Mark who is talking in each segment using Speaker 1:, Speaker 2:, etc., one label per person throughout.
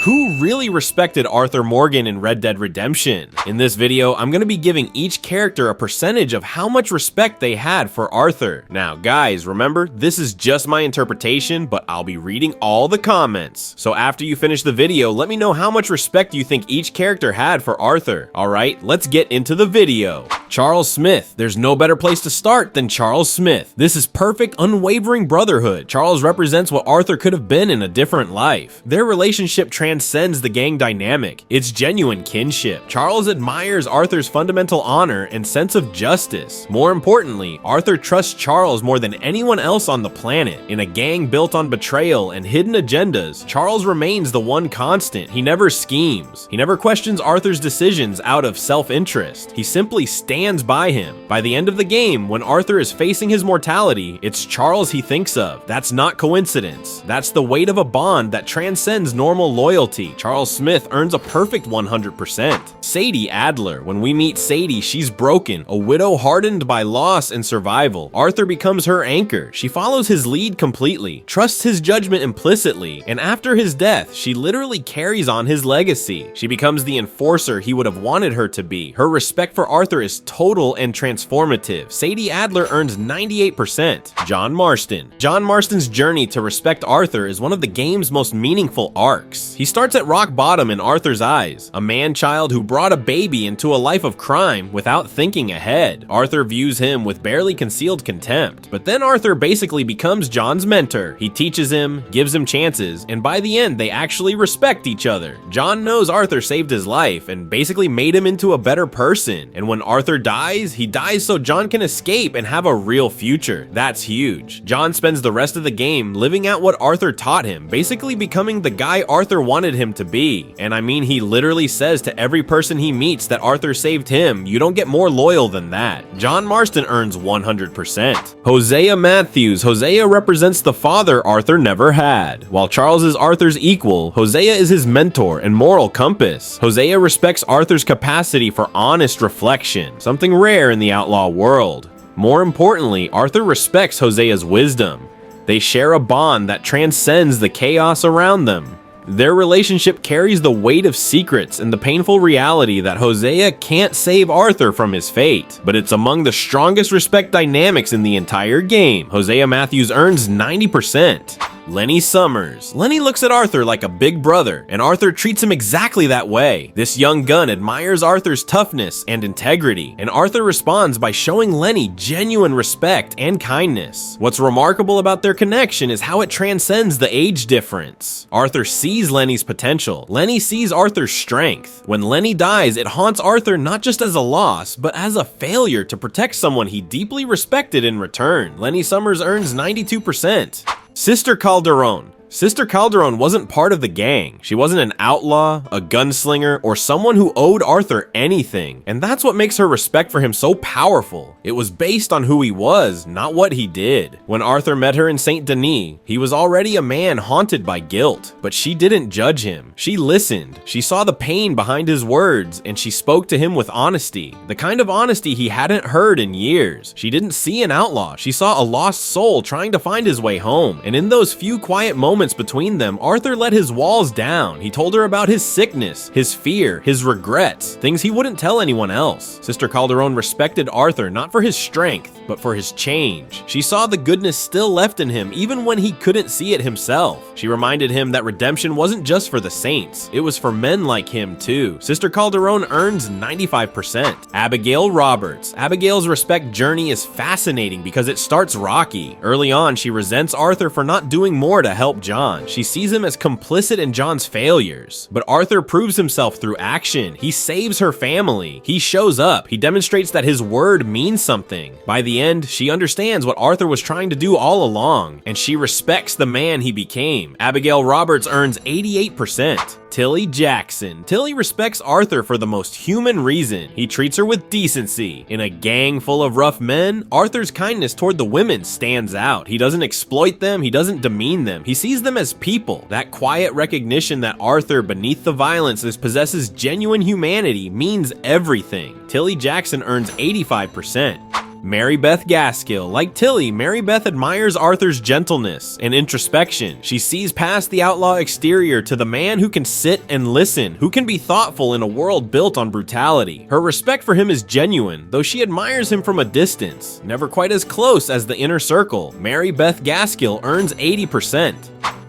Speaker 1: Who really respected Arthur Morgan in Red Dead Redemption? In this video, I'm going to be giving each character a percentage of how much respect they had for Arthur. Now guys, remember, this is just my interpretation, but I'll be reading all the comments. So after you finish the video, let me know how much respect you think each character had for Arthur. Alright, let's get into the video. Charles Smith. There's no better place to start than Charles Smith. This is perfect, unwavering brotherhood. Charles represents what Arthur could have been in a different life. Their relationship transcends the gang dynamic. It's genuine kinship. Charles admires Arthur's fundamental honor and sense of justice. More importantly, Arthur trusts Charles more than anyone else on the planet. In a gang built on betrayal and hidden agendas, Charles remains the one constant. He never schemes. He never questions Arthur's decisions out of self-interest. He simply stands by him. By the end of the game, when Arthur is facing his mortality, it's Charles he thinks of. That's not coincidence. That's the weight of a bond that transcends normal loyalty. Charles Smith earns a perfect 100%. Sadie Adler. When we meet Sadie, she's broken, a widow hardened by loss and survival. Arthur becomes her anchor. She follows his lead completely, trusts his judgment implicitly, and after his death, she literally carries on his legacy. She becomes the enforcer he would have wanted her to be. Her respect for Arthur is total and transformative. Sadie Adler earns 98%. John Marston. John Marston's journey to respect Arthur is one of the game's most meaningful arcs. He starts at rock bottom in Arthur's eyes, a man-child who brought a baby into a life of crime without thinking ahead. Arthur views him with barely concealed contempt, but then Arthur basically becomes John's mentor. He teaches him, gives him chances, and by the end they actually respect each other. John knows Arthur saved his life and basically made him into a better person, and when Arthur dies, he dies so John can escape and have a real future. That's huge. John spends the rest of the game living out what Arthur taught him, basically becoming the guy Arthur wanted him to be. And I mean, he literally says to every person he meets that Arthur saved him, you don't get more loyal than that. John Marston earns 100%. Hosea Matthews. Hosea represents the father Arthur never had. While Charles is Arthur's equal, Hosea is his mentor and moral compass. Hosea respects Arthur's capacity for honest reflection, something rare in the outlaw world. More importantly, Arthur respects Hosea's wisdom. They share a bond that transcends the chaos around them. Their relationship carries the weight of secrets and the painful reality that Hosea can't save Arthur from his fate, but it's among the strongest respect dynamics in the entire game. Hosea Matthews earns 90%. Lenny Summers. Lenny looks at Arthur like a big brother, and Arthur treats him exactly that way. This young gun admires Arthur's toughness and integrity, and Arthur responds by showing Lenny genuine respect and kindness. What's remarkable about their connection is how it transcends the age difference. Arthur sees Lenny's potential. Lenny sees Arthur's strength. When Lenny dies, it haunts Arthur not just as a loss, but as a failure to protect someone he deeply respected in return. Lenny Summers earns 92%. Sister Calderon. Sister Calderon wasn't part of the gang. She wasn't an outlaw, a gunslinger, or someone who owed Arthur anything. And that's what makes her respect for him so powerful. It was based on who he was, not what he did. When Arthur met her in Saint Denis, he was already a man haunted by guilt. But she didn't judge him. She listened. She saw the pain behind his words, and she spoke to him with honesty. The kind of honesty he hadn't heard in years. She didn't see an outlaw. She saw a lost soul trying to find his way home. And in those few quiet moments between them, Arthur let his walls down. He told her about his sickness, his fear, his regrets, things he wouldn't tell anyone else. Sister Calderon respected Arthur not for his strength, but for his change. She saw the goodness still left in him even when he couldn't see it himself. She reminded him that redemption wasn't just for the saints, it was for men like him too. Sister Calderon earns 95%. Abigail Roberts. Abigail's respect journey is fascinating because it starts rocky. Early on, she resents Arthur for not doing more to help John. She sees him as complicit in John's failures. But Arthur proves himself through action. He saves her family. He shows up. He demonstrates that his word means something. By the end, she understands what Arthur was trying to do all along, and she respects the man he became. Abigail Roberts earns 88%. Tilly Jackson. Tilly respects Arthur for the most human reason. He treats her with decency. In a gang full of rough men, Arthur's kindness toward the women stands out. He doesn't exploit them, he doesn't demean them. He sees them as people. That quiet recognition that Arthur, beneath the violence, possesses genuine humanity means everything. Tilly Jackson earns 85%. Mary Beth Gaskill. Like Tilly, Mary Beth admires Arthur's gentleness and introspection. She sees past the outlaw exterior to the man who can sit and listen, who can be thoughtful in a world built on brutality. Her respect for him is genuine, though she admires him from a distance, never quite as close as the inner circle. Mary Beth Gaskill earns 80%.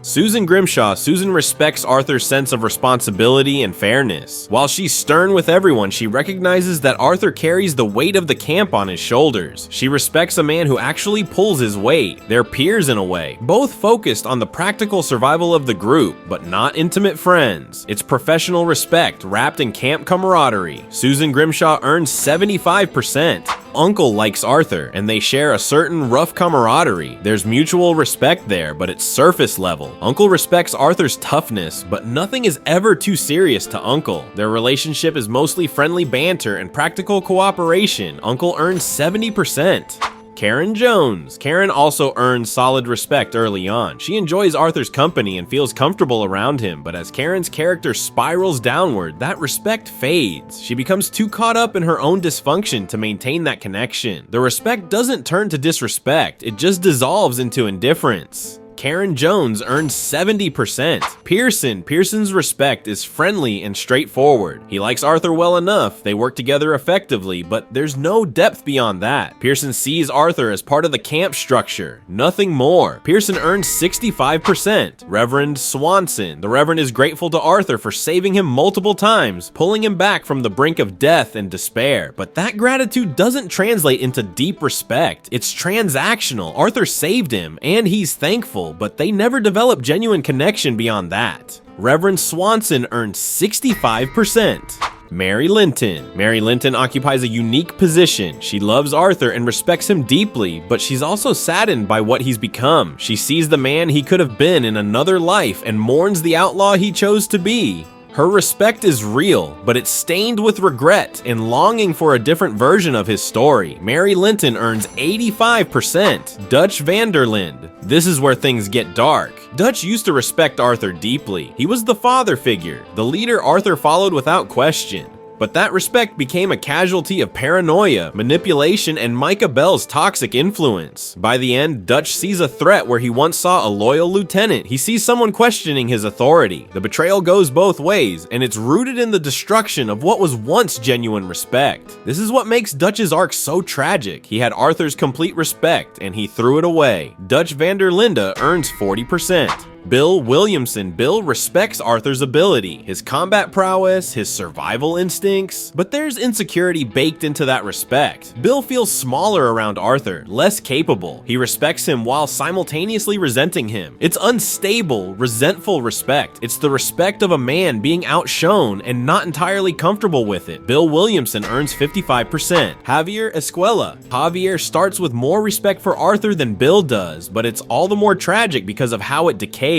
Speaker 1: Susan Grimshaw. Susan respects Arthur's sense of responsibility and fairness. While she's stern with everyone, she recognizes that Arthur carries the weight of the camp on his shoulders. She respects a man who actually pulls his weight. They're peers in a way, both focused on the practical survival of the group, but not intimate friends. It's professional respect wrapped in camp camaraderie. Susan Grimshaw earns 75%. Uncle likes Arthur, and they share a certain rough camaraderie. There's mutual respect there, but it's surface level. Uncle respects Arthur's toughness, but nothing is ever too serious to Uncle. Their relationship is mostly friendly banter and practical cooperation. Uncle earns 70%. Karen Jones. Karen also earns solid respect early on. She enjoys Arthur's company and feels comfortable around him, but as Karen's character spirals downward, that respect fades. She becomes too caught up in her own dysfunction to maintain that connection. The respect doesn't turn to disrespect, it just dissolves into indifference. Karen Jones earns 70%. Pearson. Pearson's respect is friendly and straightforward. He likes Arthur well enough, they work together effectively, but there's no depth beyond that. Pearson sees Arthur as part of the camp structure, nothing more. Pearson earns 65%. Reverend Swanson. The Reverend is grateful to Arthur for saving him multiple times, pulling him back from the brink of death and despair. But that gratitude doesn't translate into deep respect. It's transactional. Arthur saved him, and he's thankful, but they never develop genuine connection beyond that. Reverend Swanson earns 65%. Mary Linton. Mary Linton occupies a unique position. She loves Arthur and respects him deeply, but she's also saddened by what he's become. She sees the man he could have been in another life and mourns the outlaw he chose to be. Her respect is real, but it's stained with regret and longing for a different version of his story. Mary Linton earns 85%. Dutch Vanderlinde. This is where things get dark. Dutch used to respect Arthur deeply. He was the father figure, the leader Arthur followed without question. But that respect became a casualty of paranoia, manipulation, and Micah Bell's toxic influence. By the end, Dutch sees a threat where he once saw a loyal lieutenant. He sees someone questioning his authority. The betrayal goes both ways, and it's rooted in the destruction of what was once genuine respect. This is what makes Dutch's arc so tragic. He had Arthur's complete respect, and he threw it away. Dutch Vanderlinde earns 40%. Bill Williamson. Bill respects Arthur's ability, his combat prowess, his survival instincts, but there's insecurity baked into that respect. Bill feels smaller around Arthur, less capable. He respects him while simultaneously resenting him. It's unstable, resentful respect. It's the respect of a man being outshone and not entirely comfortable with it. Bill Williamson earns 55%. Javier Escuella. Javier starts with more respect for Arthur than Bill does, but it's all the more tragic because of how it decays.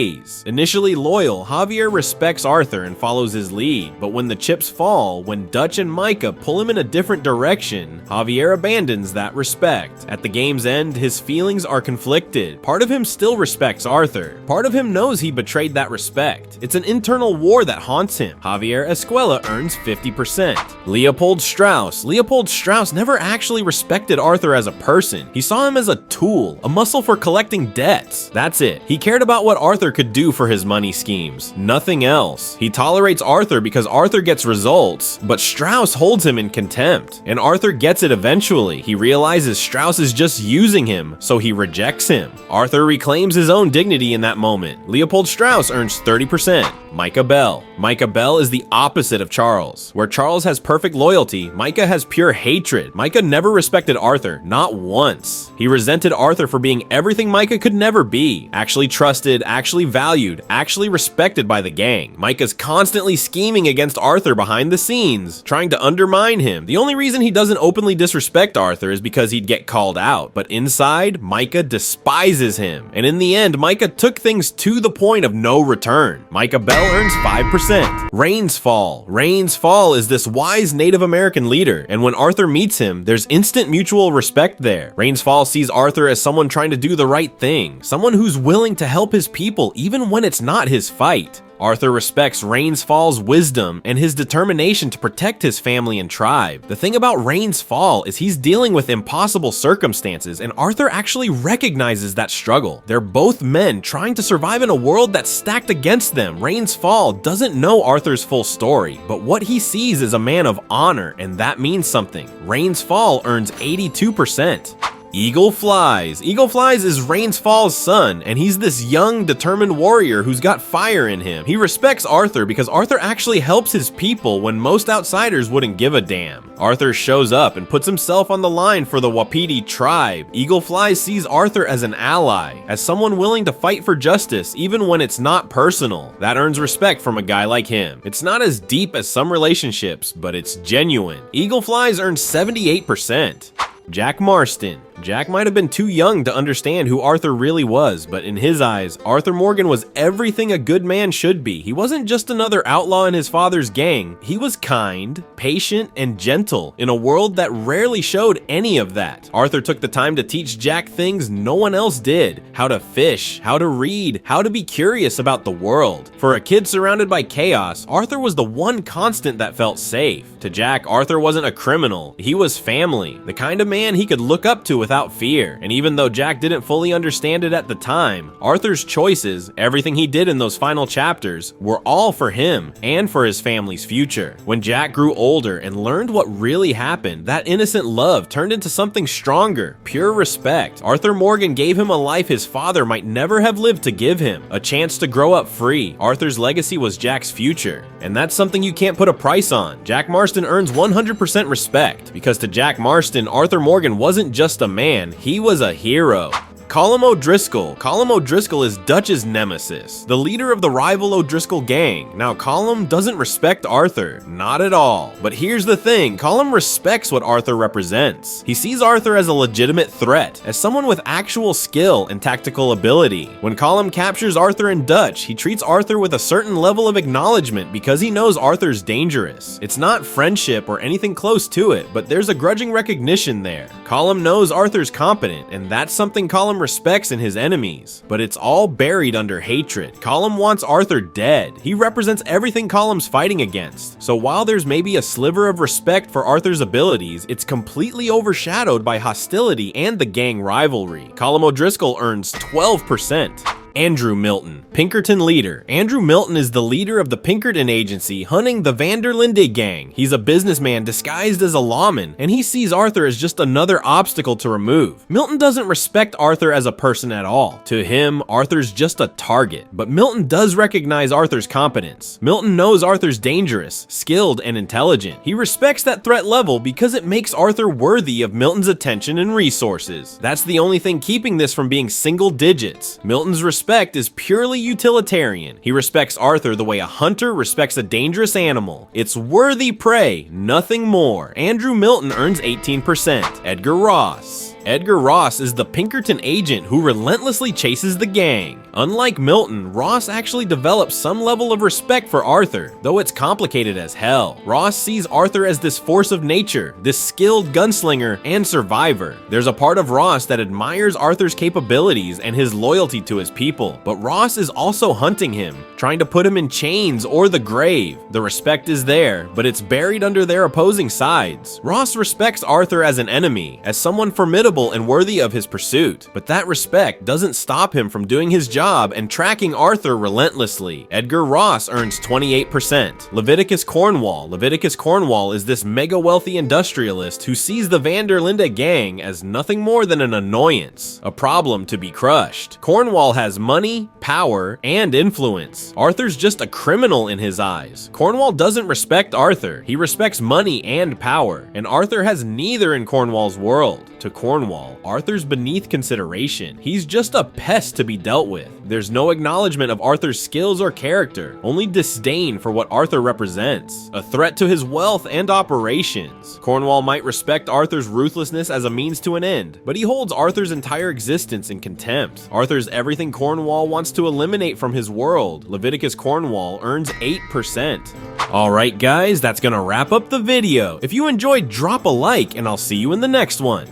Speaker 1: Initially loyal, Javier respects Arthur and follows his lead, but when the chips fall, when Dutch and Micah pull him in a different direction, Javier abandons that respect. At the game's end, his feelings are conflicted. Part of him still respects Arthur. Part of him knows he betrayed that respect. It's an internal war that haunts him. Javier Escuella earns 50%. Leopold Strauss. Leopold Strauss never actually respected Arthur as a person. He saw him as a tool, a muscle for collecting debts. That's it. He cared about what Arthur could do for his money schemes, nothing else. He tolerates Arthur because Arthur gets results, but Strauss holds him in contempt, and Arthur gets it eventually. He realizes Strauss is just using him, so he rejects him. Arthur reclaims his own dignity in that moment. Leopold Strauss earns 30%. Micah Bell. Micah Bell is the opposite of Charles. Where Charles has perfect loyalty, Micah has pure hatred. Micah never respected Arthur, not once. He resented Arthur for being everything Micah could never be. Actually trusted, actually valued, actually respected by the gang. Micah's constantly scheming against Arthur behind the scenes, trying to undermine him. The only reason he doesn't openly disrespect Arthur is because he'd get called out, but inside, Micah despises him. And in the end, Micah took things to the point of no return. Micah Bell earns 5%. Rains Fall. Rains Fall is this wise Native American leader, and when Arthur meets him, there's instant mutual respect there. Rains Fall sees Arthur as someone trying to do the right thing, someone who's willing to help his people even when it's not his fight. Arthur respects Rains Fall's wisdom and his determination to protect his family and tribe. The thing about Rains Fall is he's dealing with impossible circumstances, and Arthur actually recognizes that struggle. They're both men trying to survive in a world that's stacked against them. Rains Fall doesn't know Arthur's full story, but what he sees is a man of honor, and that means something. Rains Fall earns 82%. Eagle Flies. Eagle Flies is Rains Fall's son, and he's this young, determined warrior who's got fire in him. He respects Arthur because Arthur actually helps his people when most outsiders wouldn't give a damn. Arthur shows up and puts himself on the line for the Wapiti tribe. Eagle Flies sees Arthur as an ally, as someone willing to fight for justice even when it's not personal. That earns respect from a guy like him. It's not as deep as some relationships, but it's genuine. Eagle Flies earns 78%. Jack Marston. Jack might have been too young to understand who Arthur really was, but in his eyes, Arthur Morgan was everything a good man should be. He wasn't just another outlaw in his father's gang. He was kind, patient, and gentle in a world that rarely showed any of that. Arthur took the time to teach Jack things no one else did: how to fish, how to read, how to be curious about the world. For a kid surrounded by chaos, Arthur was the one constant that felt safe. To Jack, Arthur wasn't a criminal. He was family, the kind of man he could look up to without fear. And even though Jack didn't fully understand it at the time, Arthur's choices, everything he did in those final chapters, were all for him and for his family's future. When Jack grew older and learned what really happened, that innocent love turned into something stronger, pure respect. Arthur Morgan gave him a life his father might never have lived to give him, a chance to grow up free. Arthur's legacy was Jack's future, and that's something you can't put a price on. Jack Marston earns 100% respect, because to Jack Marston, Arthur Morgan wasn't just a man, he was a hero. Colum O'Driscoll. Colum O'Driscoll is Dutch's nemesis, the leader of the rival O'Driscoll gang. Now, Colum doesn't respect Arthur, not at all. But here's the thing, Colum respects what Arthur represents. He sees Arthur as a legitimate threat, as someone with actual skill and tactical ability. When Colum captures Arthur and Dutch, he treats Arthur with a certain level of acknowledgement because he knows Arthur's dangerous. It's not friendship or anything close to it, but there's a grudging recognition there. Colum knows Arthur's competent, and that's something Colum respects in his enemies, but it's all buried under hatred. Colum wants Arthur dead. He represents everything Colum's fighting against. So while there's maybe a sliver of respect for Arthur's abilities, it's completely overshadowed by hostility and the gang rivalry. Colum O'Driscoll earns 12%. Andrew Milton, Pinkerton leader. Andrew Milton is the leader of the Pinkerton agency hunting the Linde gang. He's a businessman disguised as a lawman, and he sees Arthur as just another obstacle to remove. Milton doesn't respect Arthur as a person at all. To him, Arthur's just a target. But Milton does recognize Arthur's competence. Milton knows Arthur's dangerous, skilled, and intelligent. He respects that threat level because it makes Arthur worthy of Milton's attention and resources. That's the only thing keeping this from being single digits. Milton's respect is purely utilitarian. He respects Arthur the way a hunter respects a dangerous animal. It's worthy prey, nothing more. Andrew Milton earns 18%. Edgar Ross. Edgar Ross is the Pinkerton agent who relentlessly chases the gang. Unlike Milton, Ross actually develops some level of respect for Arthur, though it's complicated as hell. Ross sees Arthur as this force of nature, this skilled gunslinger and survivor. There's a part of Ross that admires Arthur's capabilities and his loyalty to his people, but Ross is also hunting him, trying to put him in chains or the grave. The respect is there, but it's buried under their opposing sides. Ross respects Arthur as an enemy, as someone formidable and worthy of his pursuit, but that respect doesn't stop him from doing his job and tracking Arthur relentlessly. Edgar Ross earns 28%. Leviticus Cornwall. Leviticus Cornwall is this mega wealthy industrialist who sees the Linde gang as nothing more than an annoyance, a problem to be crushed. Cornwall has money, power, and influence. Arthur's just a criminal in his eyes. Cornwall doesn't respect Arthur. He respects money and power, and Arthur has neither in Cornwall's world. To Cornwall, Arthur's beneath consideration. He's just a pest to be dealt with. There's no acknowledgement of Arthur's skills or character, only disdain for what Arthur represents, a threat to his wealth and operations. Cornwall might respect Arthur's ruthlessness as a means to an end, but he holds Arthur's entire existence in contempt. Arthur's everything Cornwall wants to eliminate from his world. Leviticus Cornwall earns 8%. Alright guys, that's gonna wrap up the video. If you enjoyed, drop a like, and I'll see you in the next one.